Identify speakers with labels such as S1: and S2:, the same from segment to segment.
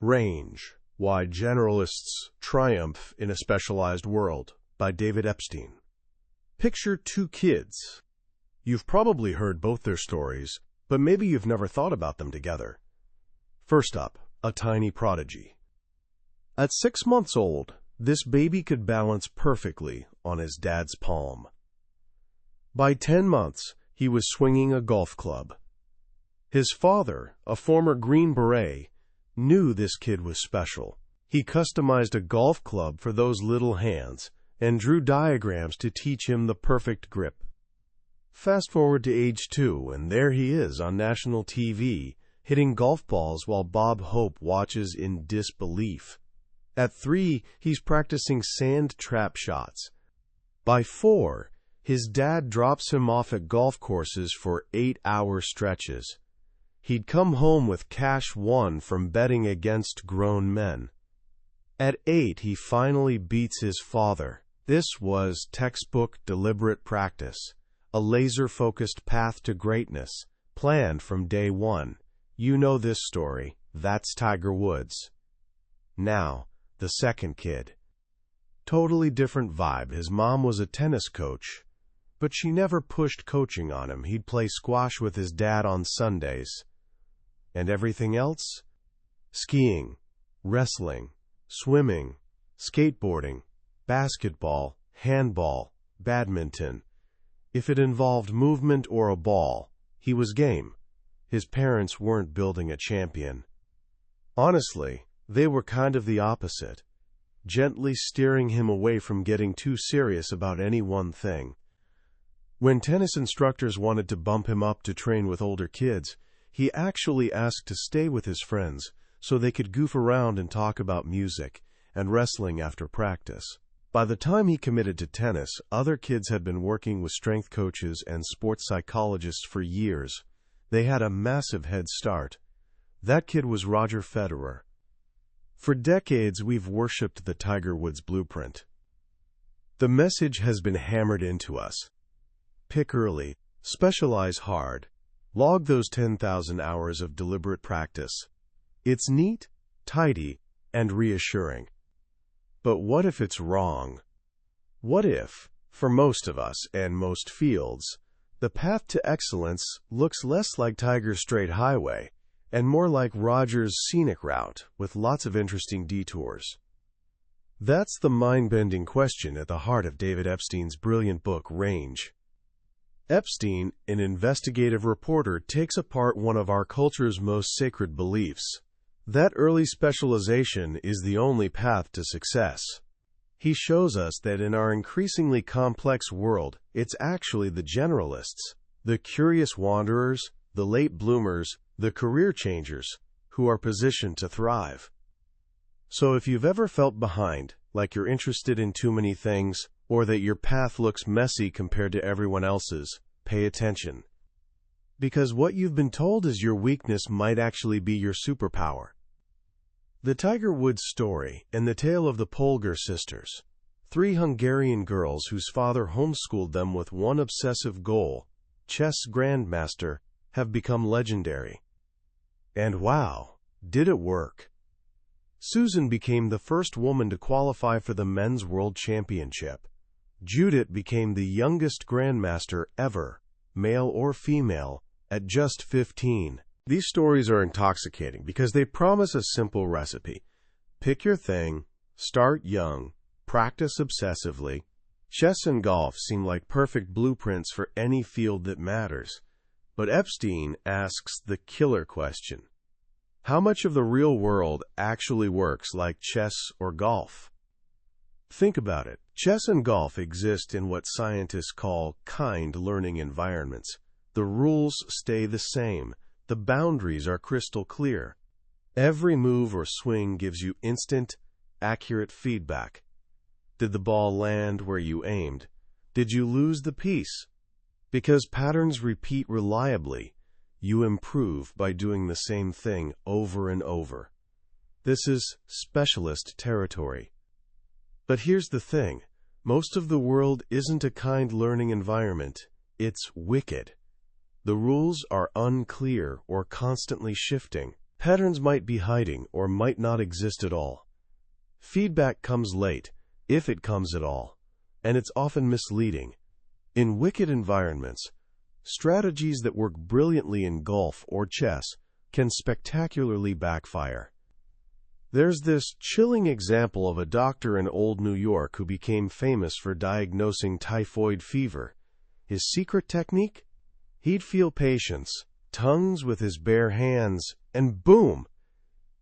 S1: Range: Why Generalists Triumph in a Specialized World by David Epstein. Picture two kids. You've probably heard both their stories, but maybe you've never thought about them together. First up, a tiny prodigy. At 6 months old, this baby could balance perfectly on his dad's palm. By 10 months, he was swinging a golf club. His father, a former Green Beret, knew this kid was special. He customized a golf club for those little hands and drew diagrams to teach him the perfect grip. Fast forward to age 2, and there he is on national TV, hitting golf balls while Bob Hope watches in disbelief. At 3, he's practicing sand trap shots. By 4, his dad drops him off at golf courses for 8-hour stretches. He'd come home with cash won from betting against grown men. At 8, he finally beats his father. This was textbook deliberate practice, a laser-focused path to greatness, planned from day one. You know this story. That's Tiger Woods. Now, the second kid. Totally different vibe. His mom was a tennis coach, but she never pushed coaching on him. He'd play squash with his dad on Sundays. And everything else? Skiing, wrestling, swimming, skateboarding, basketball, handball, badminton. If it involved movement or a ball, he was game. His parents weren't building a champion. Honestly, they were kind of the opposite, gently steering him away from getting too serious about any one thing. When tennis instructors wanted to bump him up to train with older kids, he actually asked to stay with his friends so they could goof around and talk about music and wrestling after practice. By the time he committed to tennis, other kids had been working with strength coaches and sports psychologists for years. They had a massive head start. That kid was Roger Federer. For decades, we've worshipped the Tiger Woods blueprint. The message has been hammered into us. Pick early, specialize hard, log those 10,000 hours of deliberate practice. It's neat, tidy, and reassuring. But what if it's wrong? What if, for most of us and most fields, the path to excellence looks less like Tiger's straight highway and more like Roger's scenic route with lots of interesting detours? That's the mind-bending question at the heart of David Epstein's brilliant book, Range. Epstein, an investigative reporter, takes apart one of our culture's most sacred beliefs, that early specialization is the only path to success. He shows us that in our increasingly complex world, it's actually the generalists, the curious wanderers, the late bloomers, the career changers, who are positioned to thrive. So if you've ever felt behind, like you're interested in too many things, or that your path looks messy compared to everyone else's, pay attention. Because what you've been told is your weakness might actually be your superpower. The Tiger Woods story and the tale of the Polgar sisters, 3 Hungarian girls whose father homeschooled them with one obsessive goal, chess grandmaster, have become legendary. And wow, did it work! Susan became the first woman to qualify for the Men's World Championship. Judith became the youngest grandmaster ever, male or female, at just 15. These stories are intoxicating because they promise a simple recipe. Pick your thing, start young, practice obsessively. Chess and golf seem like perfect blueprints for any field that matters. But Epstein asks the killer question: how much of the real world actually works like chess or golf? Think about it. Chess and golf exist in what scientists call kind learning environments. The rules stay the same. The boundaries are crystal clear. Every move or swing gives you instant, accurate feedback. Did the ball land where you aimed? Did you lose the piece? Because patterns repeat reliably, you improve by doing the same thing over and over. This is specialist territory. But here's the thing. Most of the world isn't a kind learning environment. It's wicked. The rules are unclear or constantly shifting. Patterns might be hiding or might not exist at all. Feedback comes late, if it comes at all, and it's often misleading. In wicked environments, strategies that work brilliantly in golf or chess can spectacularly backfire. There's this chilling example of a doctor in old New York who became famous for diagnosing typhoid fever. His secret technique? He'd feel patients' tongues with his bare hands, and boom!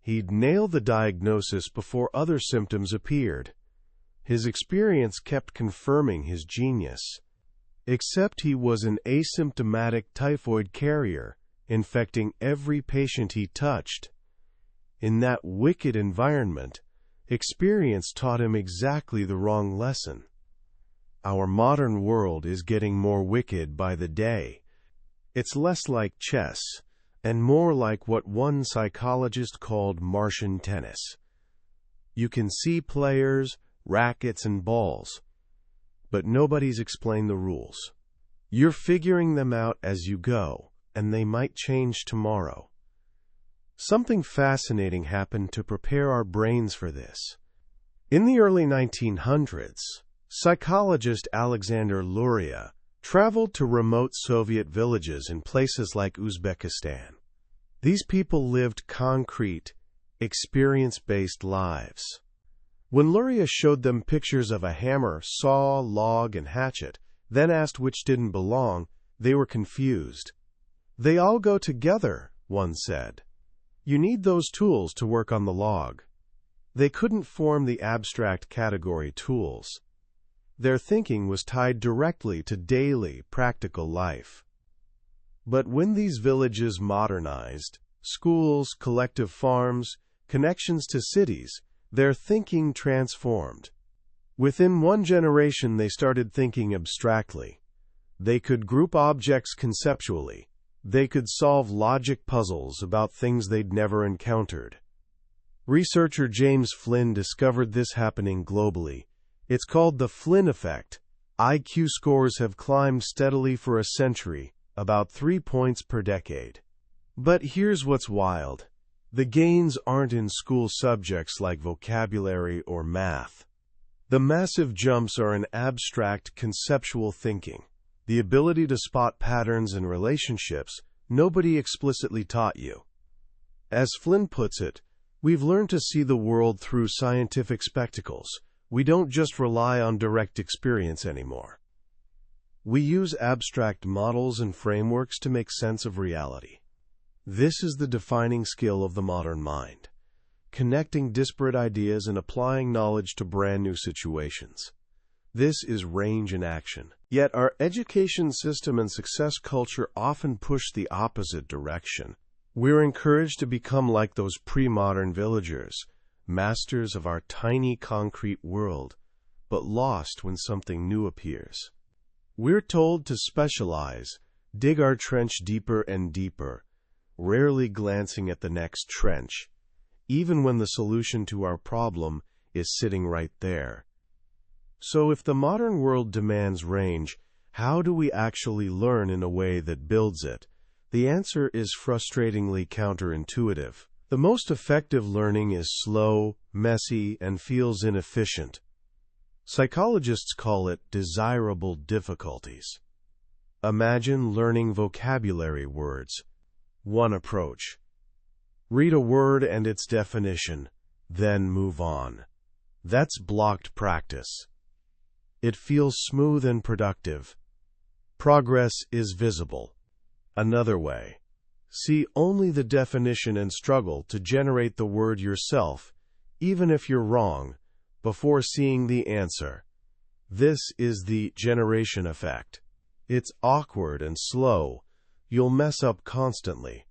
S1: He'd nail the diagnosis before other symptoms appeared. His experience kept confirming his genius. Except he was an asymptomatic typhoid carrier, infecting every patient he touched. In that wicked environment, experience taught him exactly the wrong lesson. Our modern world is getting more wicked by the day. It's less like chess, and more like what one psychologist called Martian tennis. You can see players, rackets, and balls, but nobody's explained the rules. You're figuring them out as you go, and they might change tomorrow. Something fascinating happened to prepare our brains for this. In the early 1900s, psychologist Alexander Luria traveled to remote Soviet villages in places like Uzbekistan. These people lived concrete, experience-based lives. When Luria showed them pictures of a hammer, saw, log, and hatchet, then asked which didn't belong, they were confused. "They all go together," one said. "You need those tools to work on the log." They couldn't form the abstract category tools. Their thinking was tied directly to daily, practical life. But when these villages modernized, schools, collective farms, connections to cities, their thinking transformed. Within one generation, they started thinking abstractly. They could group objects conceptually. They could solve logic puzzles about things they'd never encountered. Researcher James Flynn discovered this happening globally. It's called the Flynn effect. IQ scores have climbed steadily for a century, about 3 points per decade. But here's what's wild. The gains aren't in school subjects like vocabulary or math. The massive jumps are in abstract conceptual thinking, the ability to spot patterns in relationships nobody explicitly taught you. As Flynn puts it, we've learned to see the world through scientific spectacles. We don't just rely on direct experience anymore. We use abstract models and frameworks to make sense of reality. This is the defining skill of the modern mind, connecting disparate ideas and applying knowledge to brand new situations. This is range in action. Yet our education system and success culture often push the opposite direction. We're encouraged to become like those pre-modern villagers, masters of our tiny concrete world, but lost when something new appears. We're told to specialize, dig our trench deeper and deeper, rarely glancing at the next trench, even when the solution to our problem is sitting right there. So if the modern world demands range, how do we actually learn in a way that builds it? The answer is frustratingly counterintuitive. The most effective learning is slow, messy, and feels inefficient. Psychologists call it desirable difficulties. Imagine learning vocabulary words. One approach. Read a word and its definition, then move on. That's blocked practice. It feels smooth and productive. Progress is visible. Another way. See only the definition and struggle to generate the word yourself, even if you're wrong, before seeing the answer. This is the generation effect. It's awkward and slow. You'll mess up constantly.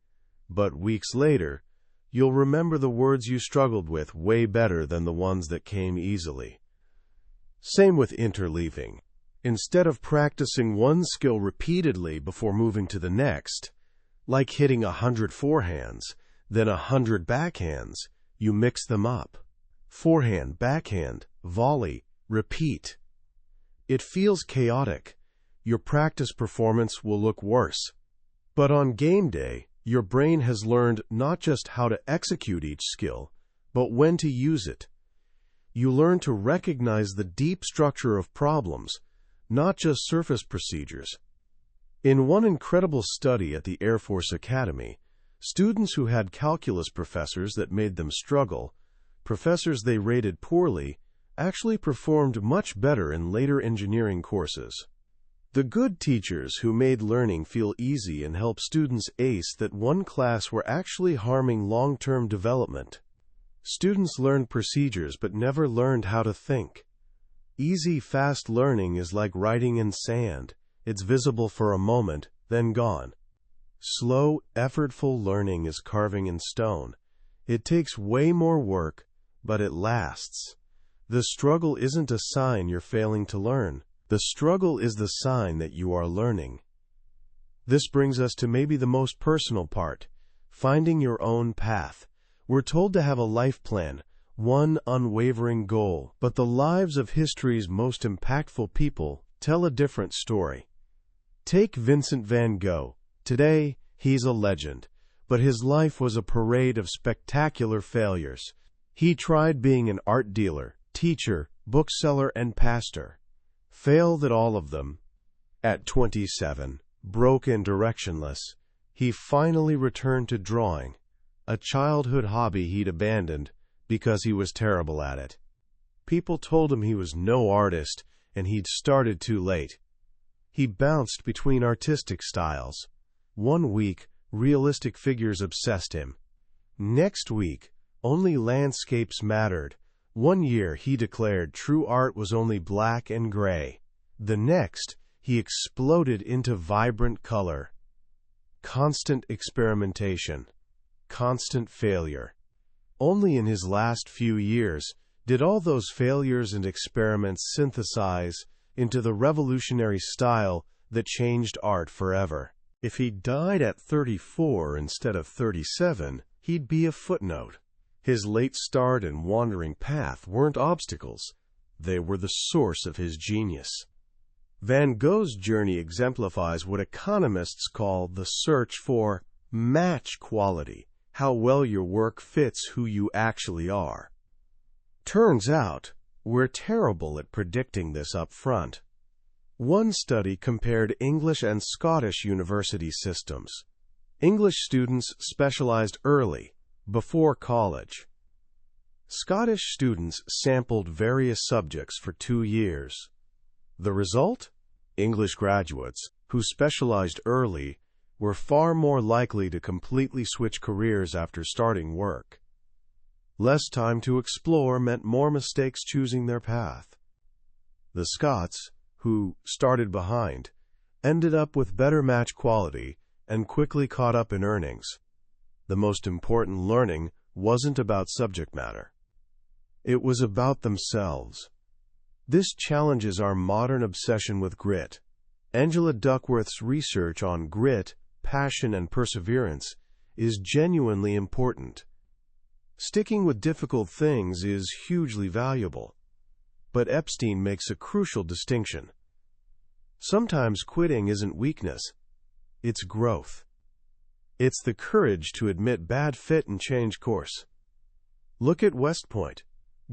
S1: But weeks later, you'll remember the words you struggled with way better than the ones that came easily. Same with interleaving. Instead of practicing one skill repeatedly before moving to the next, like hitting 100 forehands, then 100 backhands, you mix them up. Forehand, backhand, volley, repeat. It feels chaotic. Your practice performance will look worse. But on game day, Your brain has learned not just how to execute each skill, but when to use it. You learn to recognize the deep structure of problems, not just surface procedures. In one incredible study at the Air Force Academy, students who had calculus professors that made them struggle, professors they rated poorly, actually performed much better in later engineering courses. The good teachers who made learning feel easy and help students ace that one class were actually harming long-term development. Students learned procedures but never learned how to think. Easy, fast learning is like writing in sand. It's visible for a moment, then gone. Slow, effortful learning is carving in stone. It takes way more work, but it lasts. The struggle isn't a sign you're failing to learn. The struggle is the sign that you are learning. This brings us to maybe the most personal part, finding your own path. We're told to have a life plan, one unwavering goal, but the lives of history's most impactful people tell a different story. Take Vincent van Gogh. Today, he's a legend, but his life was a parade of spectacular failures. He tried being an art dealer, teacher, bookseller, and pastor. Failed at all of them. At 27, broke and directionless, he finally returned to drawing, a childhood hobby he'd abandoned because he was terrible at it. People told him he was no artist and he'd started too late. He bounced between artistic styles. One week, realistic figures obsessed him. Next week, only landscapes mattered. One year, he declared true art was only black and gray. The next, he exploded into vibrant color. Constant experimentation. Constant failure. Only in his last few years did all those failures and experiments synthesize into the revolutionary style that changed art forever. If he died at 34 instead of 37, he'd be a footnote. His late start and wandering path weren't obstacles. They were the source of his genius. Van Gogh's journey exemplifies what economists call the search for match quality, how well your work fits who you actually are. Turns out, we're terrible at predicting this up front. One study compared English and Scottish university systems. English students specialized early, before college. Scottish students sampled various subjects for 2 years. The result? English graduates, who specialized early, were far more likely to completely switch careers after starting work. Less time to explore meant more mistakes choosing their path. The Scots, who started behind, ended up with better match quality and quickly caught up in earnings. The most important learning wasn't about subject matter. It was about themselves. This challenges our modern obsession with grit. Angela Duckworth's research on grit, passion, and perseverance is genuinely important. Sticking with difficult things is hugely valuable. But Epstein makes a crucial distinction. Sometimes quitting isn't weakness, it's growth. It's the courage to admit bad fit and change course. Look at West Point.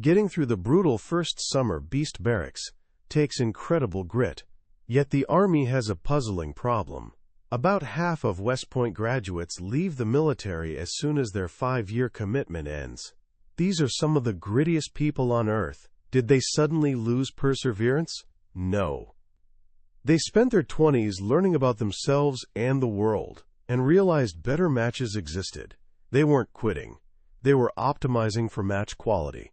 S1: Getting through the brutal first summer beast barracks takes incredible grit. Yet the Army has a puzzling problem. About half of West Point graduates leave the military as soon as their 5-year commitment ends. These are some of the grittiest people on earth. Did they suddenly lose perseverance? No. They spent their 20s learning about themselves and the world, and realized better matches existed. They weren't quitting. They were optimizing for match quality.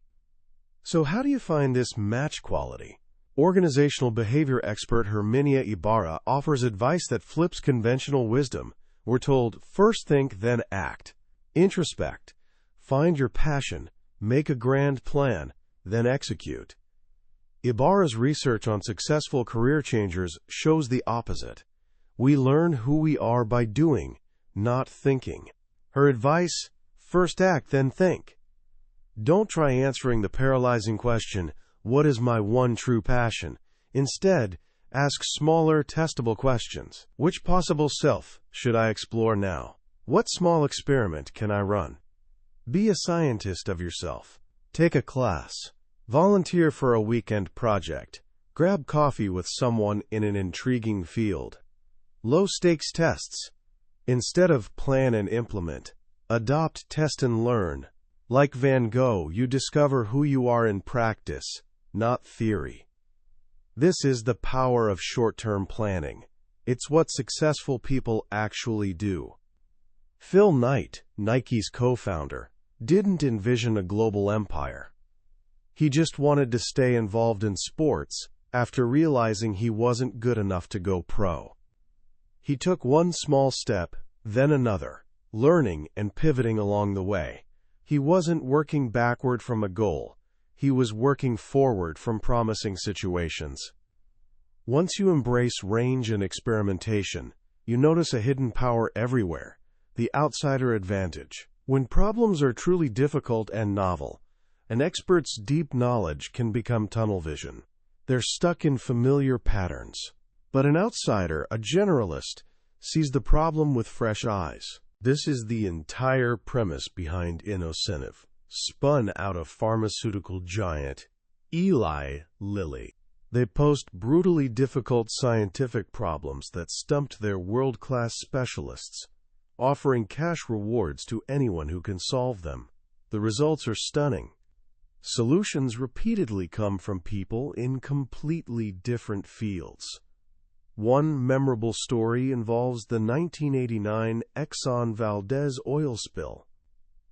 S1: So how do you find this match quality? Organizational behavior expert Herminia Ibarra offers advice that flips conventional wisdom. We're told, first think, then act. Introspect. Find your passion. Make a grand plan. Then execute. Ibarra's research on successful career changers shows the opposite. We learn who we are by doing, not thinking. Her advice, first act, then think. Don't try answering the paralyzing question, what is my one true passion? Instead, ask smaller, testable questions. Which possible self should I explore now? What small experiment can I run? Be a scientist of yourself. Take a class. Volunteer for a weekend project. Grab coffee with someone in an intriguing field. Low-stakes tests. Instead of plan and implement, adopt, test, and learn. Like Van Gogh, you discover who you are in practice, not theory. This is the power of short-term planning. It's what successful people actually do. Phil Knight, Nike's co-founder, didn't envision a global empire. He just wanted to stay involved in sports after realizing he wasn't good enough to go pro. He took one small step, then another, learning and pivoting along the way. He wasn't working backward from a goal. He was working forward from promising situations. Once you embrace range and experimentation, you notice a hidden power everywhere, the outsider advantage. When problems are truly difficult and novel, an expert's deep knowledge can become tunnel vision. They're stuck in familiar patterns. But an outsider, a generalist, sees the problem with fresh eyes. This is the entire premise behind Innocentive, spun out of pharmaceutical giant Eli Lilly. They posed brutally difficult scientific problems that stumped their world-class specialists, offering cash rewards to anyone who can solve them. The results are stunning. Solutions repeatedly come from people in completely different fields. One memorable story involves the 1989 Exxon Valdez oil spill.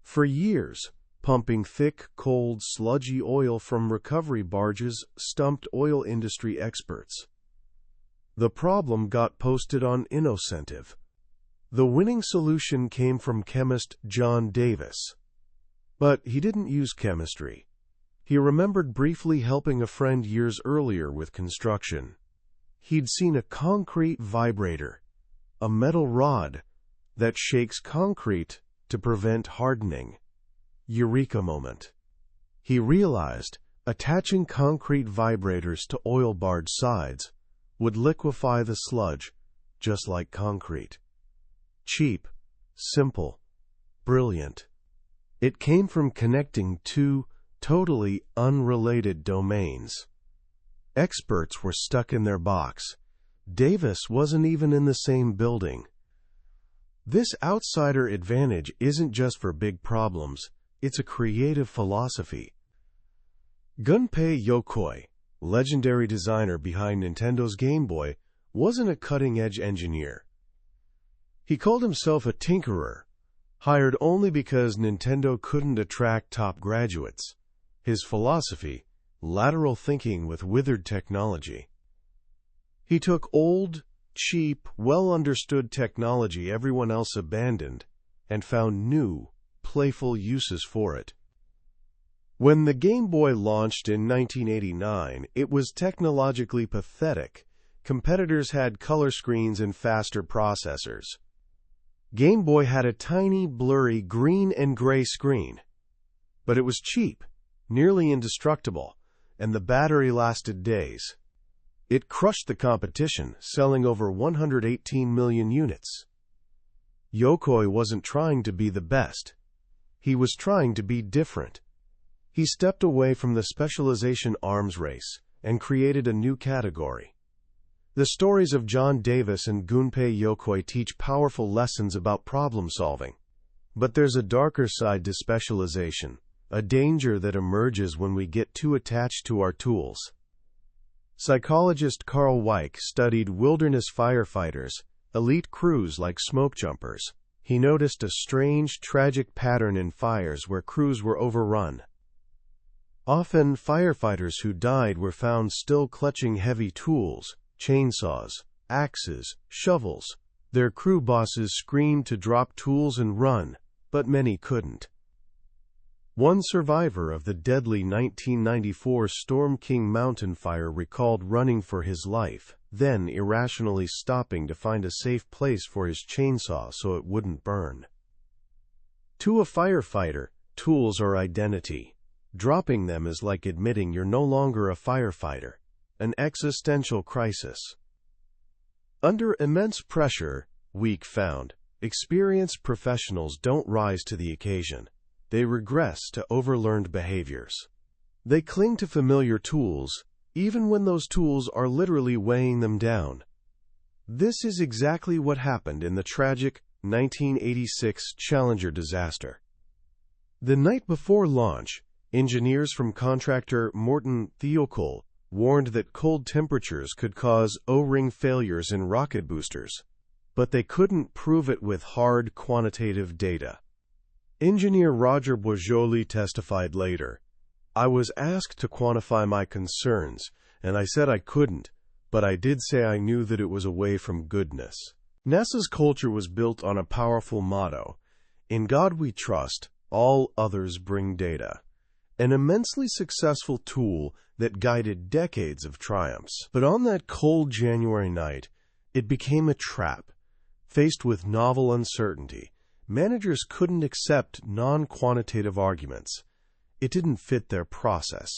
S1: For years, pumping thick, cold, sludgy oil from recovery barges stumped oil industry experts. The problem got posted on Innocentive. The winning solution came from chemist John Davis. But he didn't use chemistry. He remembered briefly helping a friend years earlier with construction. He'd seen a concrete vibrator, a metal rod that shakes concrete to prevent hardening. Eureka moment. He realized attaching concrete vibrators to oil barge sides would liquefy the sludge, just like concrete. Cheap, simple, brilliant. It came from connecting two totally unrelated domains. Experts were stuck in their box. Davis wasn't even in the same building. This outsider advantage isn't just for big problems, it's a creative philosophy. Gunpei Yokoi, legendary designer behind Nintendo's Game Boy, wasn't a cutting-edge engineer. He called himself a tinkerer, hired only because Nintendo couldn't attract top graduates. His philosophy: lateral thinking with withered technology. He took old, cheap, well-understood technology everyone else abandoned and found new, playful uses for it. When the Game Boy launched in 1989, it was technologically pathetic. Competitors had color screens and faster processors. Game Boy had a tiny, blurry green and gray screen. But it was cheap, nearly indestructible, and the battery lasted days. It crushed the competition, selling over 118 million units. Yokoi wasn't trying to be the best. He was trying to be different. He stepped away from the specialization arms race and created a new category. The stories of John Davis and Gunpei Yokoi teach powerful lessons about problem solving. But there's a darker side to specialization, a danger that emerges when we get too attached to our tools. Psychologist Carl Weick studied wilderness firefighters, elite crews like smoke jumpers. He noticed a strange, tragic pattern in fires where crews were overrun. Often, firefighters who died were found still clutching heavy tools, chainsaws, axes, shovels. Their crew bosses screamed to drop tools and run, but many couldn't. One survivor of the deadly 1994 Storm King mountain fire recalled running for his life, then irrationally stopping to find a safe place for his chainsaw so it wouldn't burn. To a firefighter, tools are identity. Dropping them is like admitting you're no longer a firefighter, an existential crisis. Under immense pressure, Weick found, Experienced professionals don't rise to the occasion. They regress to overlearned behaviors. They cling to familiar tools, even when those tools are literally weighing them down. This is exactly what happened in the tragic 1986 Challenger disaster. The night before launch, engineers from contractor Morton Thiokol warned that cold temperatures could cause O-ring failures in rocket boosters, but they couldn't prove it with hard quantitative data. Engineer Roger Federer testified later, "I was asked to quantify my concerns, and I said I couldn't, but I did say I knew that it was away from goodness." NASA's culture was built on a powerful motto: "In God we trust, all others bring data," an immensely successful tool that guided decades of triumphs. But on that cold January night, it became a trap. Faced with novel uncertainty, managers couldn't accept non-quantitative arguments. It didn't fit their process.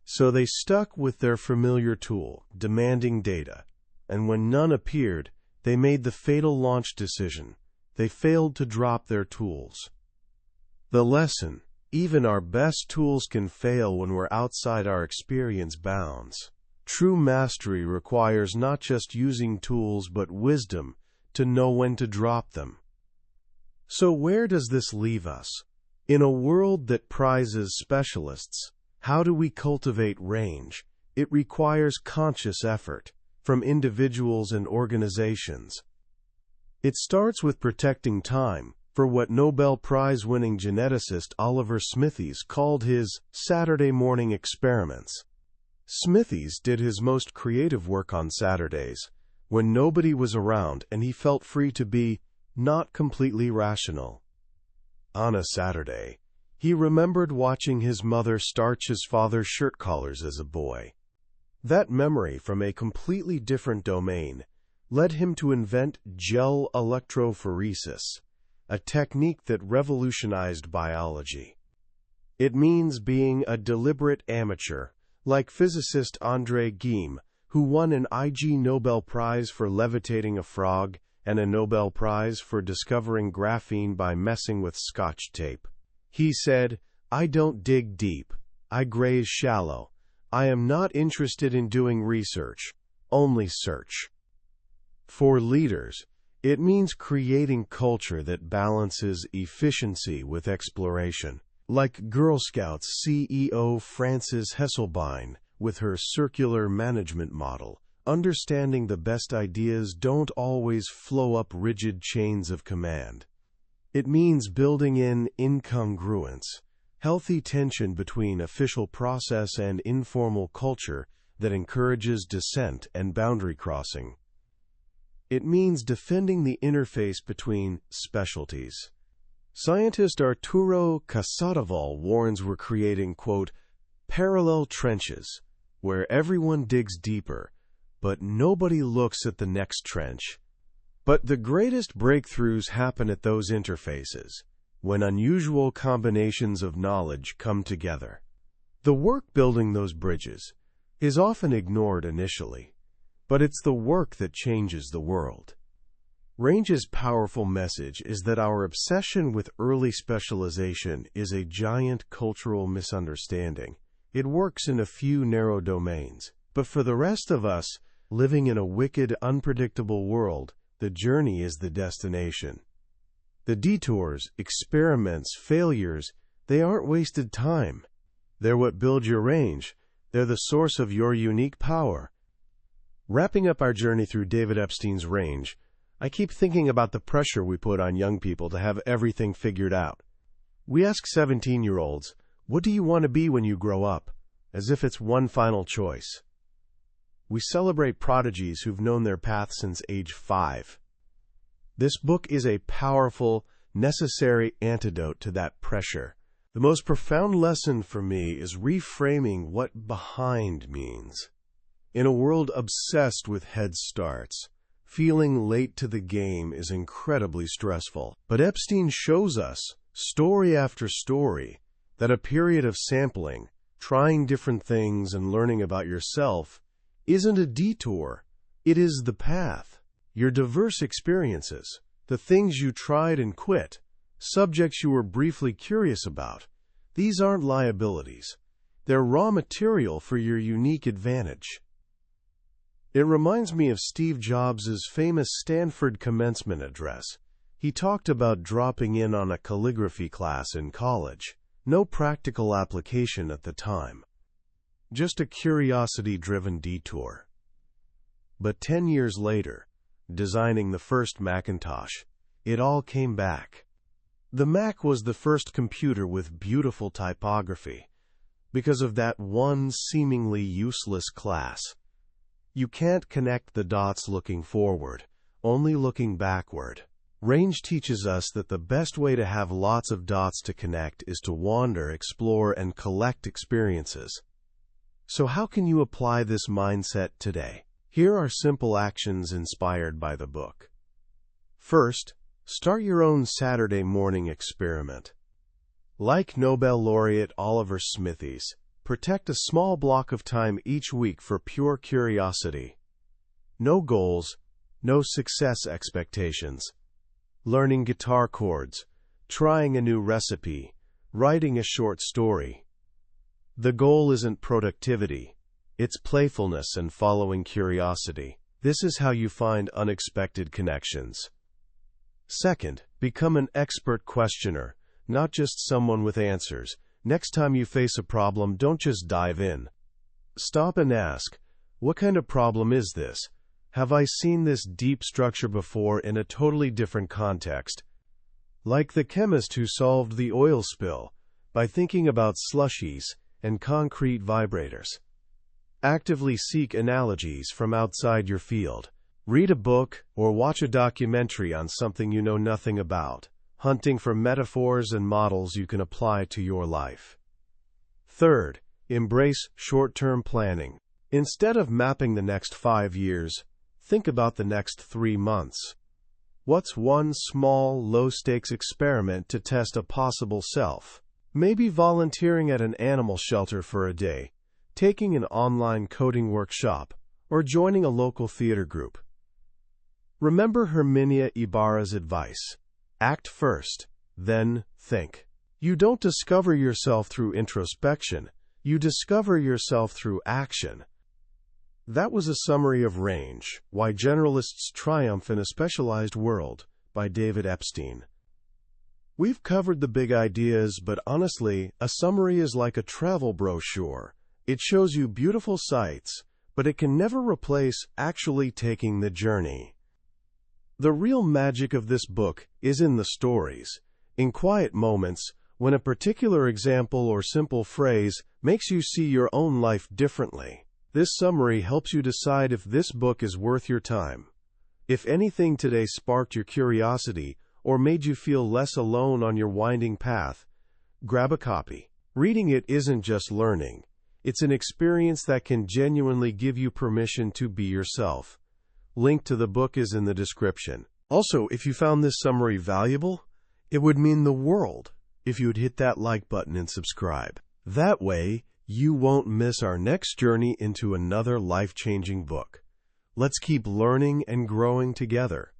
S1: So they stuck with their familiar tool, demanding data. And when none appeared, they made the fatal launch decision. They failed to drop their tools. The lesson: even our best tools can fail when we're outside our experience bounds. True mastery requires not just using tools but wisdom to know when to drop them. So where does this leave us? In a world that prizes specialists, how do we cultivate range? It requires conscious effort from individuals and organizations. It starts with protecting time for what Nobel Prize-winning geneticist Oliver Smithies called his Saturday morning experiments. Smithies did his most creative work on Saturdays, when nobody was around and he felt free to be not completely rational. On a Saturday, he remembered watching his mother starch his father's shirt collars as a boy. That memory from a completely different domain led him to invent gel electrophoresis, a technique that revolutionized biology. It means being a deliberate amateur, like physicist André Geim, who won an IG Nobel Prize for levitating a frog and a Nobel Prize for discovering graphene by messing with Scotch tape. He said, "I don't dig deep. I graze shallow. I am not interested in doing research, only search." For leaders, it means creating culture that balances efficiency with exploration, like Girl Scouts CEO Frances Hesselbein with her circular management model. Understanding the best ideas don't always flow up rigid chains of command. It means building in incongruence, healthy tension between official process and informal culture that encourages dissent and boundary crossing. It means defending the interface between specialties. Scientist Arturo Casadevall warns we're creating, quote, "parallel trenches, where everyone digs deeper, but nobody looks at the next trench." But the greatest breakthroughs happen at those interfaces, when unusual combinations of knowledge come together. The work building those bridges is often ignored initially, but it's the work that changes the world. Range's powerful message is that our obsession with early specialization is a giant cultural misunderstanding. It works in a few narrow domains, but for the rest of us, living in a wicked, unpredictable world, the journey is the destination. The detours, experiments, failures, they aren't wasted time. They're what build your range. They're the source of your unique power. Wrapping up our journey through David Epstein's range, I keep thinking about the pressure we put on young people to have everything figured out. We ask 17-year-olds, "What do you want to be when you grow up?" as if it's one final choice. We celebrate prodigies who've known their path since age 5. This book is a powerful, necessary antidote to that pressure. The most profound lesson for me is reframing what behind means. In a world obsessed with head starts, feeling late to the game is incredibly stressful. But Epstein shows us, story after story, that a period of sampling, trying different things and learning about yourself, isn't a detour. It is the path. Your diverse experiences, the things you tried and quit, subjects you were briefly curious about. These aren't liabilities. They're raw material for your unique advantage. It reminds me of Steve Jobs' famous Stanford commencement address. He talked about dropping in on a calligraphy class in college. No practical application at the time. Just a curiosity-driven detour. But 10 years later, designing the first Macintosh, it all came back. The Mac was the first computer with beautiful typography. Because of that one seemingly useless class. You can't connect the dots looking forward, only looking backward. Range teaches us that the best way to have lots of dots to connect is to wander, explore, and collect experiences. So how can you apply this mindset today? Here are simple actions inspired by the book. First, start your own Saturday morning experiment. Like Nobel laureate Oliver Smithies, protect a small block of time each week for pure curiosity. No goals, no success expectations. Learning guitar chords, trying a new recipe, writing a short story. The goal isn't productivity, it's playfulness and following curiosity. This is how you find unexpected connections. Second, become an expert questioner, not just someone with answers. Next time you face a problem, don't just dive in. Stop and ask, what kind of problem is this? Have I seen this deep structure before in a totally different context? Like the chemist who solved the oil spill by thinking about slushies and concrete vibrators. Actively seek analogies from outside your field. Read a book or watch a documentary on something you know nothing about, hunting for metaphors and models you can apply to your life. Third, embrace short-term planning. Instead of mapping the next 5 years, think about the next 3 months. What's one small, low-stakes experiment to test a possible self? Maybe volunteering at an animal shelter for a day, taking an online coding workshop, or joining a local theater group. Remember Herminia Ibarra's advice. Act first, then think. You don't discover yourself through introspection, you discover yourself through action. That was a summary of Range, Why Generalists Triumph in a Specialized World, by David Epstein. We've covered the big ideas, but honestly, a summary is like a travel brochure. It shows you beautiful sights, but it can never replace actually taking the journey. The real magic of this book is in the stories, in quiet moments when a particular example or simple phrase makes you see your own life differently. This summary helps you decide if this book is worth your time. If anything today sparked your curiosity or made you feel less alone on your winding path, grab a copy. Reading it isn't just learning. It's an experience that can genuinely give you permission to be yourself. Link to the book is in the description. Also, if you found this summary valuable, it would mean the world if you would hit that like button and subscribe. That way, you won't miss our next journey into another life-changing book. Let's keep learning and growing together.